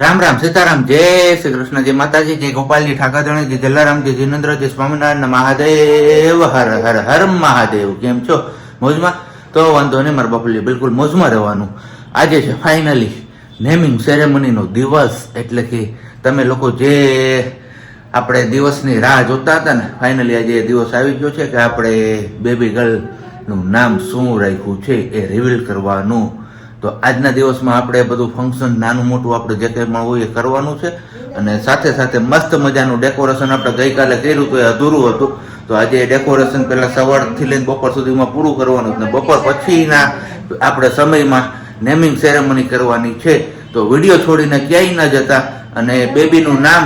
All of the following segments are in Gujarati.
રામ રામ સીતારામ જય શ્રી કૃષ્ણ જય માતાજી જય ગોપાલજી ઠાકાધણી જય જલારામ જય જીનેન્દ્ર જય સ્વામિનારાયણ મહાદેવ હર હર હર મહાદેવ. કેમ છો? મોજમાં? તો વાંધો નહીં, મારા બાપુલી બિલકુલ મોજમાં રહેવાનું. આજે છે ફાઇનલી નેમિંગ સેરેમનીનો દિવસ, એટલે કે તમે લોકો જે આપણે દિવસની રાહ જોતા હતા ને, ફાઇનલી આજે એ દિવસ આવી ગયો છે કે આપણે બેબી ગર્લનું નામ શું રાખ્યું છે એ રિવીલ કરવાનું. તો આજના દિવસમાં આપણે બધું ફંક્શન નાનું મોટું આપણે જે કંઈ પણ હોય એ કરવાનું છે, અને સાથે સાથે મસ્ત મજાનું ડેકોરેશન આપણે ગઈકાલે કર્યું હતું એ અધૂરું હતું. તો આજે ડેકોરેશન પહેલાં સવારથી લઈને બપોર સુધીમાં પૂરું કરવાનું છે, બપોર પછીના આપણે સમયમાં નેમિંગ સેરેમની કરવાની છે. તો વિડીયો છોડીને ક્યાંય ન જતા, અને બેબીનું નામ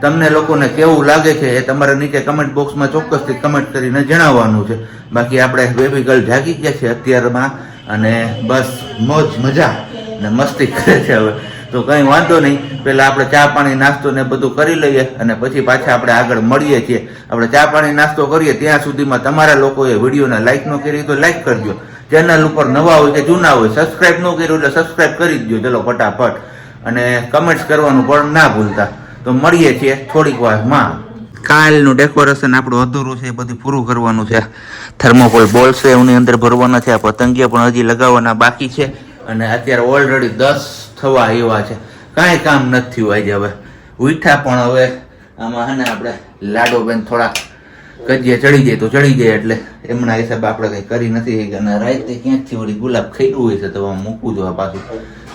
તમને લોકોને કેવું લાગે છે એ તમારે નીચે કમેન્ટ બોક્સમાં ચોક્કસથી કમેન્ટ કરીને જણાવવાનું છે. બાકી આપણે બેબી ગર્લ જાગી ગયા છે અત્યારમાં, અને બસ મોજ મજા ને મસ્તી કરે છે હવે. તો કંઈ વાંધો નહીં, પહેલાં આપણે ચા પાણી નાસ્તો ને બધું કરી લઈએ, અને પછી પાછા આપણે આગળ મળીએ છીએ. આપણે ચા પાણી નાસ્તો કરીએ ત્યાં સુધીમાં તમારા લોકોએ વિડીયોને લાઇક ન કરી તો લાઇક કરજો. ચેનલ ઉપર નવા હોય કે જૂના હોય, સબસ્ક્રાઇબ ન કર્યું એટલે સબસ્ક્રાઇબ કરી જ દો ચલો ફટાફટ, અને કમેન્ટ્સ કરવાનું પણ ના ભૂલતા. તો મળીએ છીએ થોડીક વારમાં. કાલનું ડેકોરેશન આપણું અધૂરું છે, એ બધું પૂરું કરવાનું છે. થર્મોકોલ બોલ્સ છે એની અંદર ભરવાના છે, આ પતંગિયા પણ હજી લગાવવાના બાકી છે, અને અત્યારે ઓલરેડી 10 થવા આવ્યા છે. કાંઈ કામ નથી થયું આજે. હવે ઉઠા પણ હવે આમાં હે ને આપણે લાડોબેન થોડા કજીએ ચડી જાય તો ચડી જાય, એટલે એમના હિસાબે આપણે કંઈ કરી નથી. અને રાતે ક્યાંથી વળી ગુલાબ ખાઈડું હોય છે તો મૂકવું જોઈએ પાછું,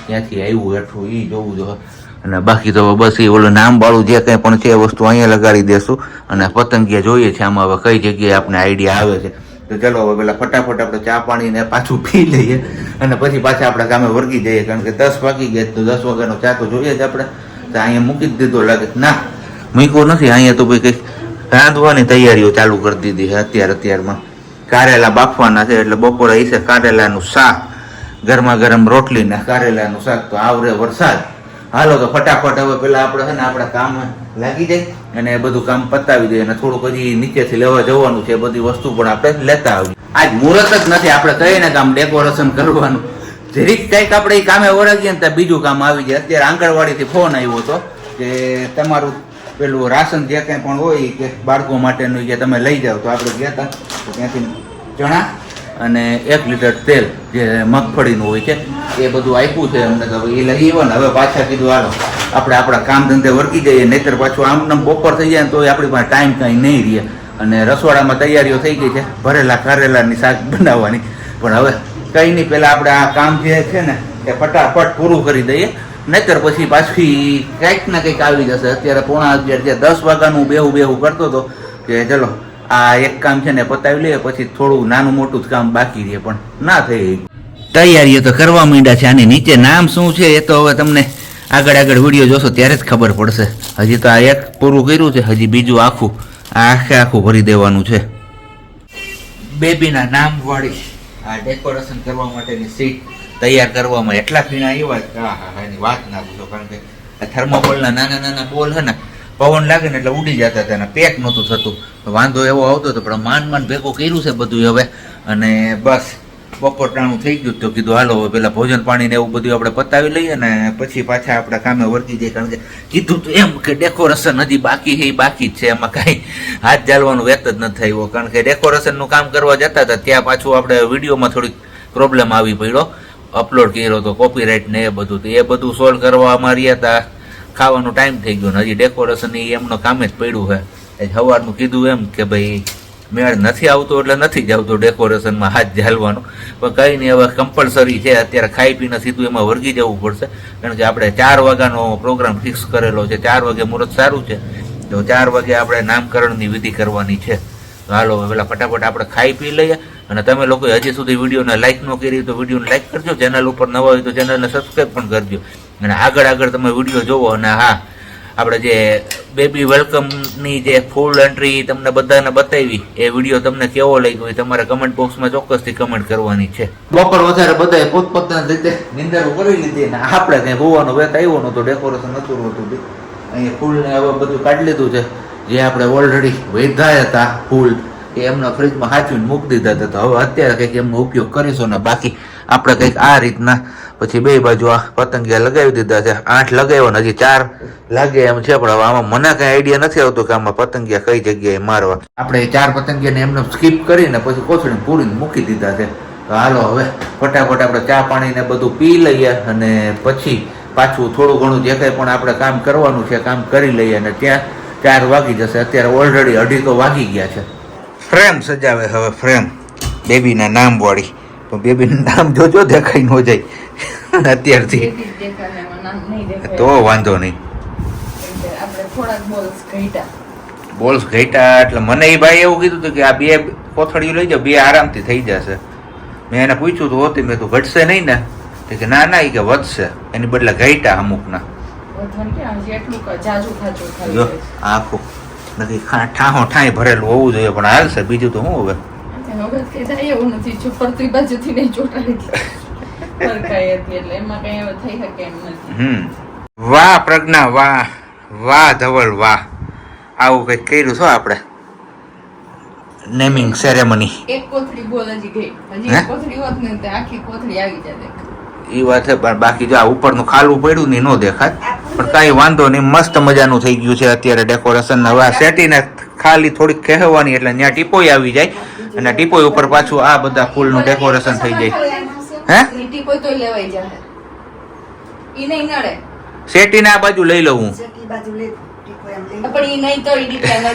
ક્યાંથી આવ્યું હેઠું એ જોવું જોઈએ. અને બાકી તો બસ એ ઓલું નામ વાળું જે કંઈ પણ છે એ વસ્તુ અહીંયા લગાડી દેશું, અને પતંગિયા જોઈએ છે આમાં હવે કઈ જગ્યાએ આપણે આઈડિયા આવે છે. તો ચલો હવે પેલા ફટાફટ આપણે ચા પાણી ને પાછું પી લઈએ, અને પછી પાછા આપણે કામે વર્ગી જઈએ, કારણ કે 10 વાગી ગયા તો 10 વાગ્યાનો ચા તો જોઈએ જ આપણે. તો અહીંયા મૂકી જ દીધો લાગે, ના મૂક્યો નથી. અહીંયા તો ભાઈ કંઈક રાંધવાની તૈયારીઓ ચાલુ કરી દીધી છે અત્યારમાં. કારેલા બાફવાના છે, એટલે બપોરે હશે કારેલાનું શાક, ગરમા ગરમ રોટલી ને કારેલાનું શાક. તો આવરે વરસાદ. હાલો તો ફટાફટ હવે પેલા આપણે છે ને આપણા કામ લાગી જાય, અને એ બધું કામ પતાવી દઈએ, અને થોડુંક હજી નીચેથી લેવા જવાનું છે, એ બધી વસ્તુ પણ આપણે લેતા આવીએ. આજ મુહૂર્ત જ નથી, આપણે કહીએ ને કામ ડેકોરેશન કરવાનું, જરીક કંઈક આપણે એ કામે વળગીએ ને ત્યાં બીજું કામ આવી જાય. અત્યારે આંગણવાડીથી ફોન આવ્યો હતો કે તમારું પેલું રાશન જે કંઈ પણ હોય કે બાળકો માટેનું કે તમે લઈ જાઓ. તો આપણે ગયા હતા, તો ત્યાંથી ચણા અને 1 લીટર તેલ જે મગફળીનું હોય છે એ બધું આપ્યું છે અમને. તો એ લઈ આવ્યો ને હવે પાછા કીધું હાલો આપણે આપણા કામ ધંધે વર્ગી જઈએ, નહીતર પાછું આમ બપોર થઈ જાય ને તો આપણી પાસે ટાઈમ કાંઈ નહીં રહે. અને રસોડામાં તૈયારીઓ થઈ ગઈ છે ભરેલા કારેલાની શાક બનાવવાની, પણ હવે કંઈ નહીં, પહેલાં આપણે આ કામ જે છે ને એ ફટાફટ પૂરું કરી દઈએ, નહીતર પછી પાછી કંઈક ને કંઈક આવી જશે. અત્યારે 11:30 છે, 10 વાગ્યાનું બેહું કરતો હતો કે ચલો આ એક કામ છે ને પતાવી લઈએ, પછી થોડું નાનું મોટું જ કામ બાકી રહે, પણ ના થઈ. તૈયારીઓ તો કરવા માંડ્યા છે. આની નીચે નામ શું છે એ તો હવે તમને આગળ વિડીયો જોશો ત્યારે જ ખબર પડશે. હજી તો આ એક પૂરું કર્યું છે, હજી બીજું આખું આખું ભરી દેવાનું છે. બેબીના નામ વાળી આ ડેકોરેશન કરવા માટેની સીટ તૈયાર કરવામાં એટલા ફીણા આવ્યા એની વાત ના પૂછો, કારણ કે આ થર્મોકોલના નાના બોલ છે ને, પવન લાગે ને એટલે ઉડી જતા હતા, પેક નહોતું થતું. વાંધો એવો આવતો હતો, પણ માંડ ભેગું કર્યું છે બધું હવે. અને બસ બપોર ટાણું થઈ ગયું તો કીધું હાલો હવે પેલા ભોજન પાણી ને એવું બધું આપણે પતાવી લઈએ, ને પછી પાછા આપણે કામે વર્ગી જઈએ. કારણ કે કીધું તો એમ કે ડેકોરેશન હજી બાકી છે, એ બાકી જ છે, એમાં કાંઈ હાથ ચાલવાનું વેત જ નથી થયો. કારણ કે ડેકોરેશનનું કામ કરવા જતા હતા ત્યાં પાછું આપણે વિડીયોમાં થોડીક પ્રોબ્લેમ આવી પડ્યો, અપલોડ કર્યો તો કોપીરાઇટ ને એ બધું, તો એ બધું સોલ્વ કરવા અમારી હતા. ખાવાનો ટાઈમ થઈ ગયો ને હજી ડેકોરેશન એ એમનો કામ જ પડ્યું છે. સવારનું કીધું એમ કે ભાઈ મેળ નથી આવતો એટલે નથી જ આવતો ડેકોરેશનમાં હાથ ઝાલવાનો, પણ કંઈ નહીં, હવે કમ્પલસરી છે. અત્યારે ખાઈ પીને સીધું એમાં વર્ગી જવું પડશે, કારણ કે આપણે 4 વાગ્યાનો પ્રોગ્રામ ફિક્સ કરેલો છે. 4 વાગે મુહૂર્ત સારું છે, તો 4 વાગે આપણે નામકરણની વિધિ કરવાની છે. તો હાલો પેલા ફટાફટ આપણે ખાઈ પી લઈએ. અને તમે લોકો હજી સુધી વિડીયોને લાઇક ન કરી તો વિડીયોને લાઇક કરજો, ચેનલ ઉપર નવા હોય તો ચેનલને સબસ્ક્રાઈબ પણ કરજો, અને આગળ તમે વિડીયો જોવો. અને હા, આપણે જે બેબી વેલકમની જે ફૂલ એન્ટ્રી તમને બધાને બતાવી એ વિડીયો તમને કેવો લાગ્યો એ તમારે કમેન્ટ બોક્સમાં ચોક્કસથી કમેન્ટ કરવાની છે. બપોર વધારે બધાએ પોતપોતાની રીતે નિંદારું કરી લીધી, અને આપણે કંઈ હોવાનો વેત આવ્યો નહોતો, ડેકોરેશન નહોતું હોતું. અહીંયા ફૂલને હવે બધું કાઢી લીધું છે, જે આપણે ઓલરેડી વેધાયા હતા ફૂલ એ એમના ફ્રીજમાં સાચવીને મૂકી દીધા હતા. તો હવે અત્યારે કંઈક એમનો ઉપયોગ કરીશું ને બાકી આપણે કંઈક આ રીતના પછી બે બાજુ આ પતંગિયા લગાવી દીધા છે. 8 લગાવ્યો ને હજી 4 લાગે એમ છે, પણ હવે આમાં મને કઈ આઈડિયા નથી આવતો કે આમાં પતંગિયા કઈ જગ્યાએ મારવા. આપણે 4 પતંગિયાને એમને સ્કીપ કરીને પછી કોથળીને પૂરીને મૂકી દીધા છે. તો હાલો હવે ફટાફટ આપણે ચા પાણી ને બધું પી લઈએ અને પછી પાછું થોડું ઘણું જે કંઈ પણ આપણે કામ કરવાનું છે કામ કરી લઈએ. અને ત્યાં 4 વાગી જશે. અત્યારે ઓલરેડી 2:30 તો વાગી ગયા છે. ફ્રેમ સજાવે હવે, ફ્રેમ બેબીના નામ વાળી. પણ બેબીનું નામ જોજો દેખાઈ ન જાય અત્યારથી, તો વાંધો નહીં. બોલ્સ ઘટ્યા એટલે મને એ ભાઈ એવું કીધું હતું કે આ 2 કોથળીઓ લઈ જાઓ, 2 આરામથી થઈ જશે. મેં એને પૂછ્યું તો હોતી, મેં તો ઘટશે નહીં ને? કે ના ના, એ કે વધશે, એની બદલે ઘટ્યા અમુકના. જો આખું નથી ઠાહો ઠાઈ ભરેલું હોવું જોઈએ, પણ હાલશે. બીજું તો હું હવે વાહ પ્રજ્ઞા, વાહ વાહ ધવલ, વાહ. આવું કઈક કર્યું છો આપણે નેમિંગ સેરેમની. એક કોથળી બોલ હજી ગઈ, હજી એક કોથળી હોત ને તો આખી કોથળી આવી જાય. એ વાત છે, પણ બાકી જો આ ઉપરનું ખાલું પડ્યું ને ન દેખાય, પણ કઈ વાંધો નહીં. મસ્ત મજાનું થઈ ગયું છે અત્યારે ડેકોરેશન. હવે આ સેટીને ખાલી થોડીક કહેવાની એટલે ત્યાં ટીપોઈ આવી જાય અને ટીપોઈ ઉપર પાછું આ બધા ફૂલનું ડેકોરેશન થઈ જાય. હે ટીપોઈ તો લેવાઈ જાય, ઈ નહીં નડે. સેટીને આ બાજુ લઈ લઉં હું, પણ ઈ નહીં તો ઈ ડીપે નડે.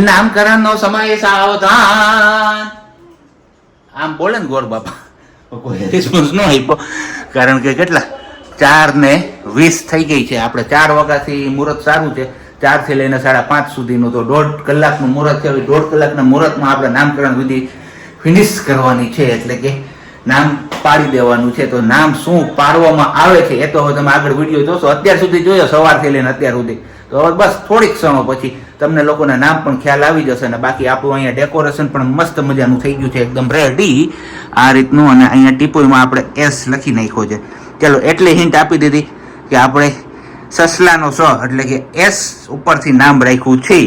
નામકરણનો સમય સાવધાન. આમ બોલે ને ગોર બાપા, કોઈ રિસ્પોન્સ ન આપ્યો, કારણ કે કેટલા 4:20 થઈ ગઈ છે. આપણે 4 વાગ્યાથી મુહૂર્ત સારું છે, 4 થી લઈને 5:30 સુધીનું, તો 1.5 કલાકનું મુહૂર્ત છે. 1.5 કલાકના મુહૂર્તમાં આપણે નામકરણ વિધિ ફિનિશ કરવાની છે, એટલે કે નામ પાડી દેવાનું છે. તો નામ શું પાડવામાં આવે છે એ તો હવે તમે આગળ વિડીયો જોશો. અત્યાર સુધી જોયો સવારથી લઈને અત્યાર સુધી, તો હવે બસ થોડીક સમય પછી તમને લોકોના નામ પણ ખ્યાલ આવી જશે. અને બાકી આપણું અહીંયા ડેકોરેશન પણ મસ્ત મજાનું થઈ ગયું છે, એકદમ રેડી આ રીતનું. અને અહીંયા ટીપોઈમાં આપણે એસ લખી નાખ્યો છે. ચાલો એટલી હિન્ટ આપી દીધી કે આપણે સસલાનો સ એટલે કે એસ ઉપરથી નામ રાખ્યું છે,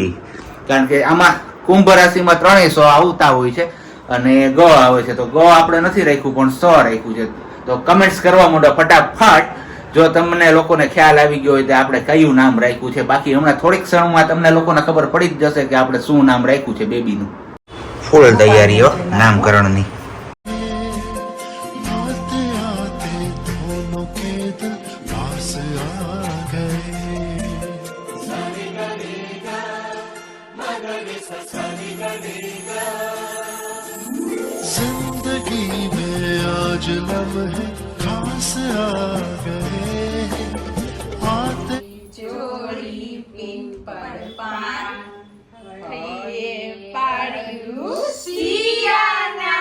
કારણ કે આમાં કુંભ રાશિમાં 3 સો આવતા હોય છે અને ગ આવે છે. તો ગ આપણે નથી રાખ્યું પણ સ રાખ્યું છે. તો કમેન્ટ્સ કરવા માંડો ફટાફટ, જો તમને લોકોને ખ્યાલ આવી ગયો હોય તો આપણે કયું નામ રાખ્યું છે. બાકી હમણાં થોડીક ક્ષણમાં તમને લોકોને ખબર પડી જ જશે કે આપણે શું નામ રાખ્યું છે બેબીનું. ફૂલ તૈયારીઓ નામકરણની. जिंदगी में आज लम्हे खास आ गए आते જોડી પીપળ પાન થઈએ પાડ્યું શિયાના.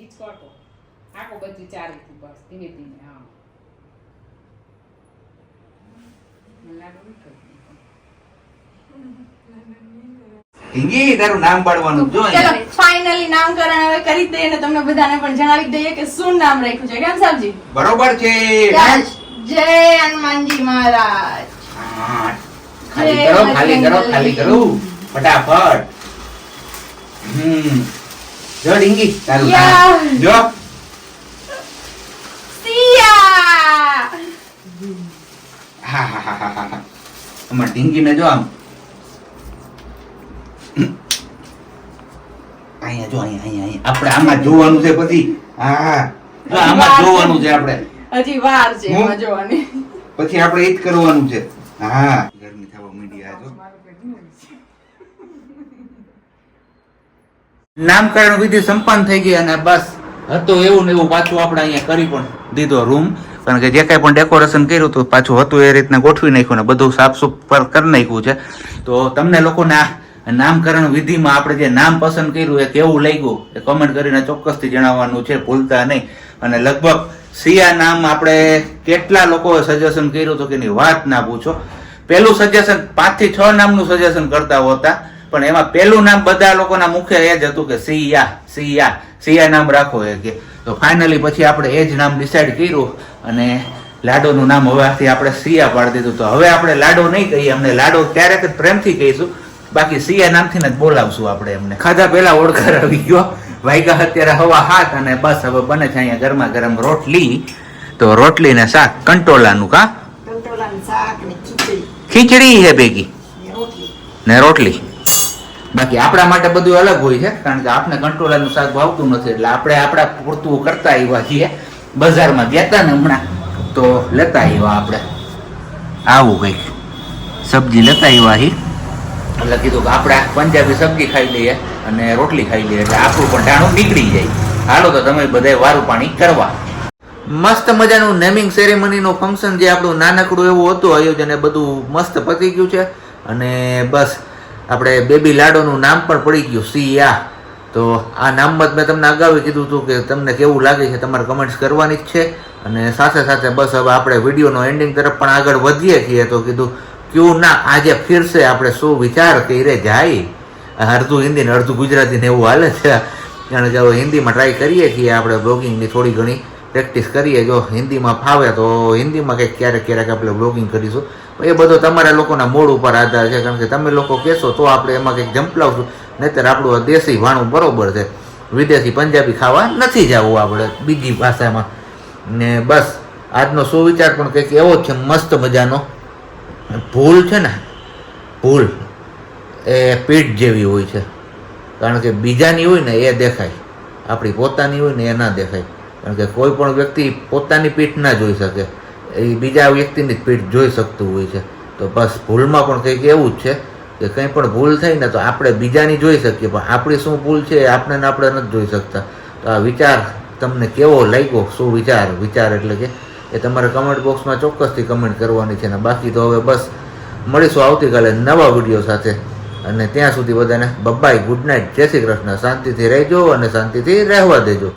ઈચકોટો આખો બધું ચારીથી બસ ધીમે ધીમે. હા મને લાગ્યું હિંગી તારું નામ પાડવાનું જો. ચલો ફાઇનલી નામકરણ હવે કરી દઈએ ને તમને બધાને પણ જણાવી દઈએ કે શું નામ રાખ્યું છે. કેમ સાહેબજી? બરોબર છે. જય હનુમાનજી મહારાજ. ખાલી કરો ફટાફટ. જો ડીંગી તારું નામ જો. સિયા. હા હા હા હા. અમાર ડીંગીને જો આમ અહીંયા જો, અહીંયા આપણે આમાં જોવાનું છે. પછી હા જો આમાં જોવાનું છે આપણે. હજી વાર છે એમાં જોવાની. પછી આપણે એ જ કરવાનું છે. હા ગરમી થવા માંડી. આ જો નામકરણ વિધિ સંપન્ન થઈ ગઈ અને બસ હતું એવું ને એવું પાછું આપણે અહીંયા કરી પણ દીધો રૂમ. કારણ કે જે કાંઈ પણ ડેકોરેશન કર્યું હતું પાછું હતું એ રીતના ગોઠવી નાખ્યું ને બધું સાફ સુફ કરી નાખ્યું છે. તો તમને લોકોને આ નામકરણ વિધિમાં આપણે જે નામ પસંદ કર્યું એ કેવું લાગ્યું એ કમેન્ટ કરીને ચોક્કસથી જણાવવાનું છે, ભૂલતા નહીં. અને લગભગ સિયા નામ આપણે કેટલા લોકોએ સજેશન કર્યું હતું કે એની વાત ના પૂછો. પહેલું સજેશન 5 થી 6 નામનું સજેશન કરતા હોતા, પણ એમાં પહેલું નામ બધા લોકોના મુખ્ય એ જ હતું કે સિયા નામ રાખો એ કે. તો ફાઇનલી પછી આપણે એ જ નામ ડિસાઈડ કર્યું અને લાડોનું નામ હવેથી આપણે સિયા પાડી દીધું. તો હવે આપણે લાડો નહીં કહીએ, અમને લાડો ક્યારેક જ પ્રેમથી કહીશું, બાકી સિયા નામથી જ બોલાવશું આપણે એમને. ખાધા પહેલા ઓળખાર આવી ગયો, વાગ્યા અત્યારે 7:30 અને બસ હવે બને છે અહીંયા ગરમા ગરમ રોટલી. તો રોટલી ને શાક કંટોલાનું કા ખીચડી છે ભેગી ને રોટલી. બાકી આપણા માટે બધું અલગ હોય છે, કારણ કે આપણે કંટોલાનું શાક ભાવતું નથી, એટલે આપણે આપણા પૂરતું કરતા આવ્યા છીએ. બજારમાં ગયા હતા ને હમણાં તો લેતા આવ્યા આપણે આવું કંઈક સબ્જી લેતા આવ્યા હી, એટલે કીધું કે આપણે પંજાબી સબ્જી ખાઈ લઈએ અને રોટલી ખાઈ લઈએ એટલે આપણું પણ ટાણું નીકળી જાય. હાલો તો તમે બધા વારું પાણી કરવા. મસ્ત મજાનું નેમિંગ સેરેમનીનું ફંક્શન જે આપણું નાનકડું એવું હતું આયોજન એ બધું મસ્ત પતી ગયું છે. અને બસ આપણે બેબી લાડોનું નામ પણ પડી ગયું સિયા. તો આ નામમાં જ મેં તમને અગાઉ કીધું હતું કે તમને કેવું લાગે છે તમારે કમેન્ટ્સ કરવાની જ છે. અને સાથે સાથે બસ હવે આપણે વિડીયોનો એન્ડિંગ તરફ પણ આગળ વધીએ છીએ. તો કીધું ક્યું ના આજે ફિરસે આપણે શું વિચાર કરી જાય. અડધું હિન્દી ને અડધું ગુજરાતી ને એવું હાલે છે, કારણ કે હવે હિન્દીમાં ટ્રાય કરીએ છીએ આપણે બ્લોગિંગની થોડી ઘણી પ્રેક્ટિસ કરીએ. જો હિન્દીમાં ફાવે તો હિન્દીમાં કંઈક ક્યારેક આપણે બ્લોગિંગ કરીશું. એ બધો તમારા લોકોના મૂડ ઉપર આધાર છે, કારણ કે તમે લોકો કહેશો તો આપણે એમાં કંઈક જંપલાવશું, નહીંતર આપણું આ દેશી ભાણું બરોબર છે. વિદેશી પંજાબી ખાવા નથી જવું આપણે બીજી ભાષામાં. ને બસ આજનો સુવિચાર પણ કંઈક એવો જ છે મસ્ત મજાનો. ભૂલ છે ને, ભૂલ એ પીઠ જેવી હોય છે, કારણ કે બીજાની હોય ને એ દેખાય, આપણી પોતાની હોય ને એ ના દેખાય. કારણ કે કોઈ પણ વ્યક્તિ પોતાની પીઠ ના જોઈ શકે, એ બીજા વ્યક્તિની જ પીઠ જોઈ શકતું હોય છે. તો બસ ભૂલમાં પણ કંઈક એવું જ છે કે કંઈ પણ ભૂલ થઈ ને તો આપણે બીજાની જોઈ શકીએ, પણ આપણી શું ભૂલ છે એ આપણે નથી જોઈ શકતા. તો આ વિચાર તમને કેવો લાગ્યો, શું વિચાર એટલે કે એ તમારે કમેન્ટ બોક્સમાં ચોક્કસથી કમેન્ટ કરવાની છે. ને બાકી તો હવે બસ મળીશું આવતીકાલે નવા વિડીયો સાથે. અને ત્યાં સુધી બધાને બાય, ગુડ નાઇટ, જય શ્રી કૃષ્ણ. શાંતિથી રહેજો અને શાંતિથી રહેવા દેજો.